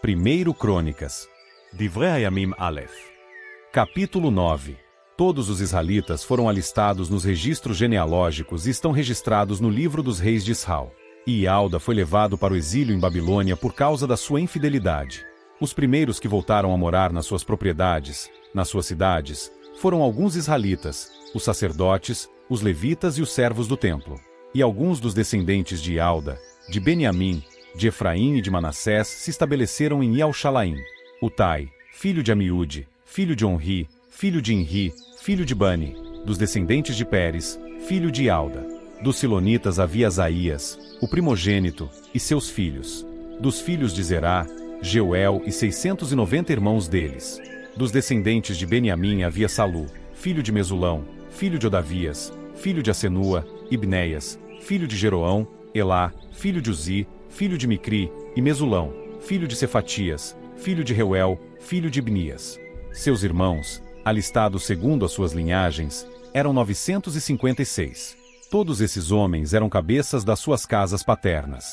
1 Crônicas. Divrei Hayamim Aleph. Capítulo 9. Todos os israelitas foram alistados nos registros genealógicos e estão registrados no livro dos reis de Israel. E Ialda foi levado para o exílio em Babilônia por causa da sua infidelidade. Os primeiros que voltaram a morar nas suas propriedades, nas suas cidades, foram alguns israelitas, os sacerdotes, os levitas e os servos do templo. E alguns dos descendentes de Ialda, de Beniamim, de Efraim e de Manassés se estabeleceram em Yelshalaim. Utai, filho de Amiúde, filho de Onri, filho de Inri, filho de Bani, dos descendentes de Pérez, filho de Ialda. Dos Silonitas havia Asaías, o primogênito, e seus filhos. Dos filhos de Zerá, Jeuel e 690 irmãos deles. Dos descendentes de Beniamim havia Salu, filho de Mesulão, filho de Odavias, filho de Asenua, Ibneias, filho de Jeroão, Elá, filho de Uzi, filho de Micri, e Mesulão, filho de Cefatias, filho de Reuel, filho de Ibnias. Seus irmãos, alistados segundo as suas linhagens, eram 956. Todos esses homens eram cabeças das suas casas paternas.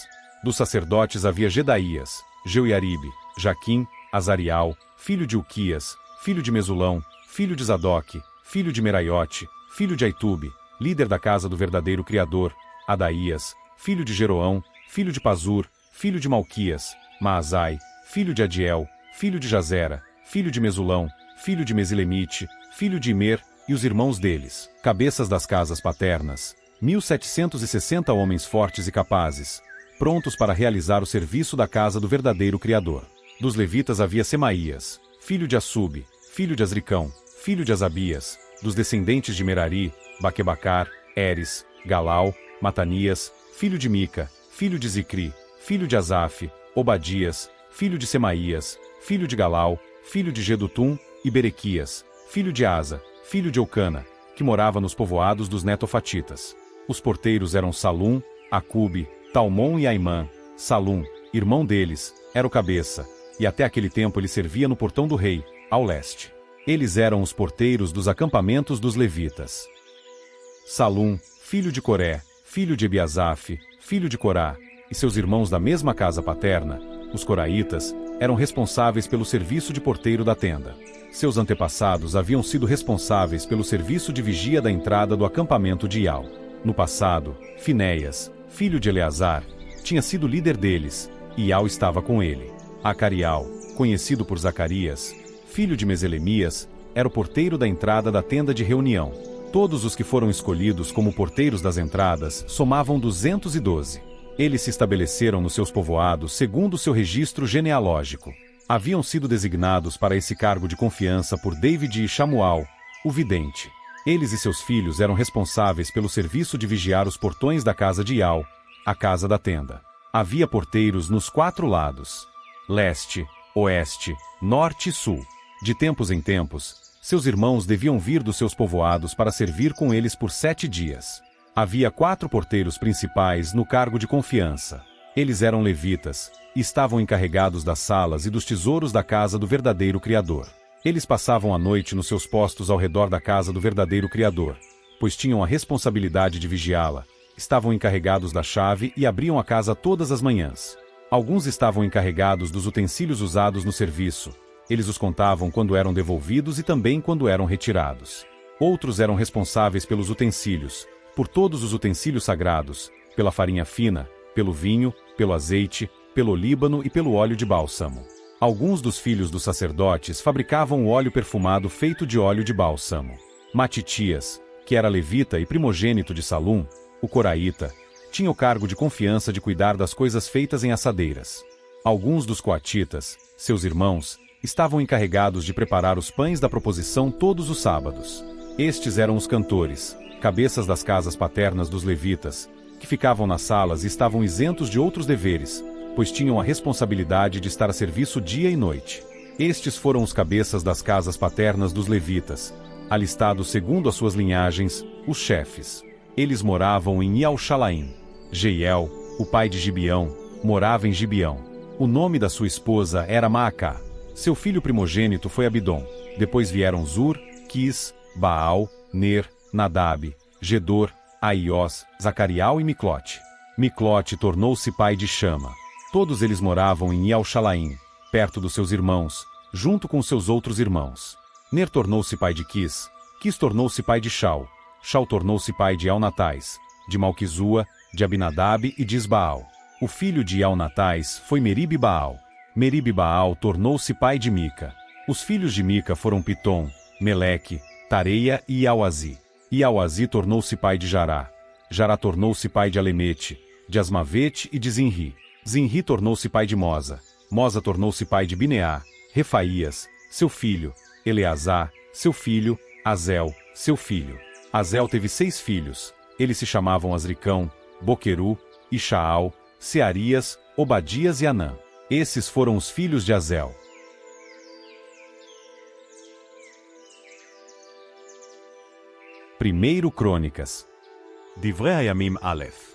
Dos sacerdotes havia Gedaías, Jeuiaribe, Jaquim, Azarial, filho de Uquias, filho de Mesulão, filho de Zadok, filho de Meraiote, filho de Aitube, líder da casa do verdadeiro Criador, Adaías, filho de Jeroão, filho de Pazur, filho de Malquias, Maazai, filho de Adiel, filho de Jazera, filho de Mesulão, filho de Mesilemite, filho de Imer, e os irmãos deles, cabeças das casas paternas, 1760 homens fortes e capazes, prontos para realizar o serviço da casa do verdadeiro Criador. Dos levitas havia Semaías, filho de Assub, filho de Azricão, filho de Asabias, dos descendentes de Merari, Baquebacar, Eres, Galal, Matanias, filho de Mica, filho de Zicri, filho de Asaf, Obadias, filho de Semaías, filho de Galal, filho de Gedutum, e Berequias, filho de Asa, filho de Eucana, que morava nos povoados dos Netofatitas. Os porteiros eram Salum, Acube, Talmon e Aimã. Salum, irmão deles, era o cabeça, e até aquele tempo ele servia no portão do rei, ao leste. Eles eram os porteiros dos acampamentos dos levitas. Salum, filho de Coré, filho de Ebiasaf, filho de Corá, e seus irmãos da mesma casa paterna, os coraitas, eram responsáveis pelo serviço de porteiro da tenda. Seus antepassados haviam sido responsáveis pelo serviço de vigia da entrada do acampamento de Ial. No passado, Finéias, filho de Eleazar, tinha sido líder deles, e Ial estava com ele. Acarial, conhecido por Zacarias, filho de Meselemias, era o porteiro da entrada da tenda de reunião. Todos os que foram escolhidos como porteiros das entradas somavam 212. Eles se estabeleceram nos seus povoados segundo o seu registro genealógico. Haviam sido designados para esse cargo de confiança por David e Shamual, o vidente. Eles e seus filhos eram responsáveis pelo serviço de vigiar os portões da casa de Ial, a casa da tenda. Havia porteiros nos 4 lados: leste, oeste, norte e sul. De tempos em tempos, seus irmãos deviam vir dos seus povoados para servir com eles por 7 dias. Havia 4 porteiros principais no cargo de confiança. Eles eram levitas, e estavam encarregados das salas e dos tesouros da casa do verdadeiro Criador. Eles passavam a noite nos seus postos ao redor da casa do verdadeiro Criador, pois tinham a responsabilidade de vigiá-la, estavam encarregados da chave e abriam a casa todas as manhãs. Alguns estavam encarregados dos utensílios usados no serviço. Eles os contavam quando eram devolvidos e também quando eram retirados. Outros eram responsáveis pelos utensílios, por todos os utensílios sagrados, pela farinha fina, pelo vinho, pelo azeite, pelo olíbano e pelo óleo de bálsamo. Alguns dos filhos dos sacerdotes fabricavam o óleo perfumado feito de óleo de bálsamo. Matitias, que era levita e primogênito de Salum, o coraíta, tinha o cargo de confiança de cuidar das coisas feitas em assadeiras. Alguns dos coatitas, seus irmãos, estavam encarregados de preparar os pães da proposição todos os sábados. Estes eram os cantores, cabeças das casas paternas dos levitas, que ficavam nas salas e estavam isentos de outros deveres, pois tinham a responsabilidade de estar a serviço dia e noite. Estes foram os cabeças das casas paternas dos levitas, alistados segundo as suas linhagens, os chefes. Eles moravam em Yelshalaim. Jeiel, o pai de Gibeão, morava em Gibeão. O nome da sua esposa era Maacá. Seu filho primogênito foi Abidom. Depois vieram Zur, Quis, Baal, Ner, Nadab, Gedor, Aiós, Zacarial e Miclote. Miclote tornou-se pai de Chama. Todos eles moravam em Yelshalaim. perto dos seus irmãos, junto com seus outros irmãos. Ner tornou-se pai de Quis, Quis tornou-se pai de Shau, Shau tornou-se pai de Elnatais, de Malquizua, de Abinadab e de Isbaal. O filho de Elnatais foi Merib-Baal. Merib-Baal tornou-se pai de Mica. Os filhos de Mica foram Pitom, Meleque, Tareia e Iauazi. Iauazi tornou-se pai de Jará. Jará tornou-se pai de Alemete, de Asmavete e de Zinri. Zinri tornou-se pai de Mosa. Mosa tornou-se pai de Bineá, Refaías, seu filho, Eleazar, seu filho, Azel, seu filho. Azel teve 6 filhos. Eles se chamavam Asricão, Boqueru, Ishaal, Searias, Obadias e Anã. Esses foram os filhos de Azel. Primeiro Crônicas. Divrei Hayamim Aleph.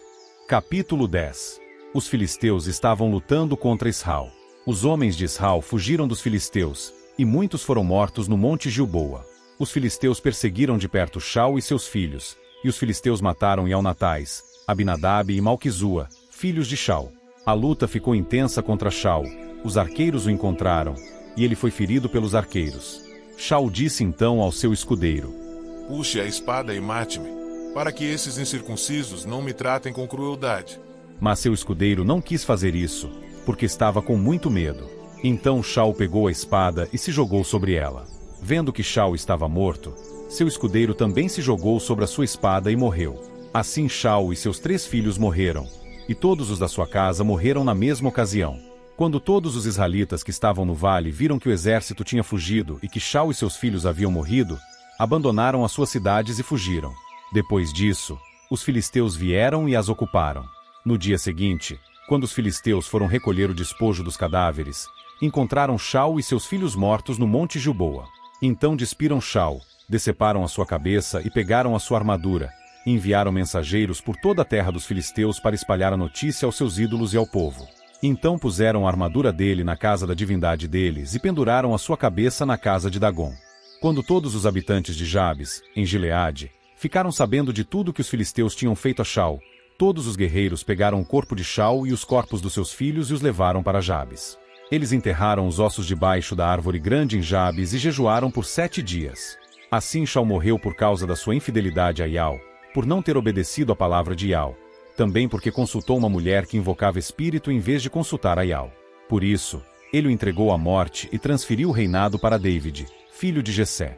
Capítulo 10. Os filisteus estavam lutando contra Israel. Os homens de Israel fugiram dos filisteus, e muitos foram mortos no monte Gilboa. Os filisteus perseguiram de perto Shau e seus filhos, e os filisteus mataram Elnatais, Abinadab e Malquizua, filhos de Shau. A luta ficou intensa contra Shau. Os arqueiros o encontraram, e ele foi ferido pelos arqueiros. Shau disse então ao seu escudeiro: Puxe a espada e mate-me, para que esses incircuncisos não me tratem com crueldade. Mas seu escudeiro não quis fazer isso, porque estava com muito medo. Então Shau pegou a espada e se jogou sobre ela. Vendo que Shau estava morto, seu escudeiro também se jogou sobre a sua espada e morreu. Assim Shau e seus 3 filhos morreram, e todos os da sua casa morreram na mesma ocasião. Quando todos os israelitas que estavam no vale viram que o exército tinha fugido e que Shau e seus filhos haviam morrido, abandonaram as suas cidades e fugiram. Depois disso, os filisteus vieram e as ocuparam. No dia seguinte, quando os filisteus foram recolher o despojo dos cadáveres, encontraram Shau e seus filhos mortos no monte Gilboa. Então despiram Shau, deceparam a sua cabeça e pegaram a sua armadura, e enviaram mensageiros por toda a terra dos filisteus para espalhar a notícia aos seus ídolos e ao povo. Então puseram a armadura dele na casa da divindade deles e penduraram a sua cabeça na casa de Dagom. Quando todos os habitantes de Jabes, em Gileade, ficaram sabendo de tudo que os filisteus tinham feito a Shau, todos os guerreiros pegaram o corpo de Shau e os corpos dos seus filhos e os levaram para Jabes. Eles enterraram os ossos debaixo da árvore grande em Jabes e jejuaram por 7 dias. Assim Shau morreu por causa da sua infidelidade a Iau, por não ter obedecido à palavra de Iau, também porque consultou uma mulher que invocava espírito em vez de consultar a Iau. Por isso, ele o entregou à morte e transferiu o reinado para David, filho de Jessé.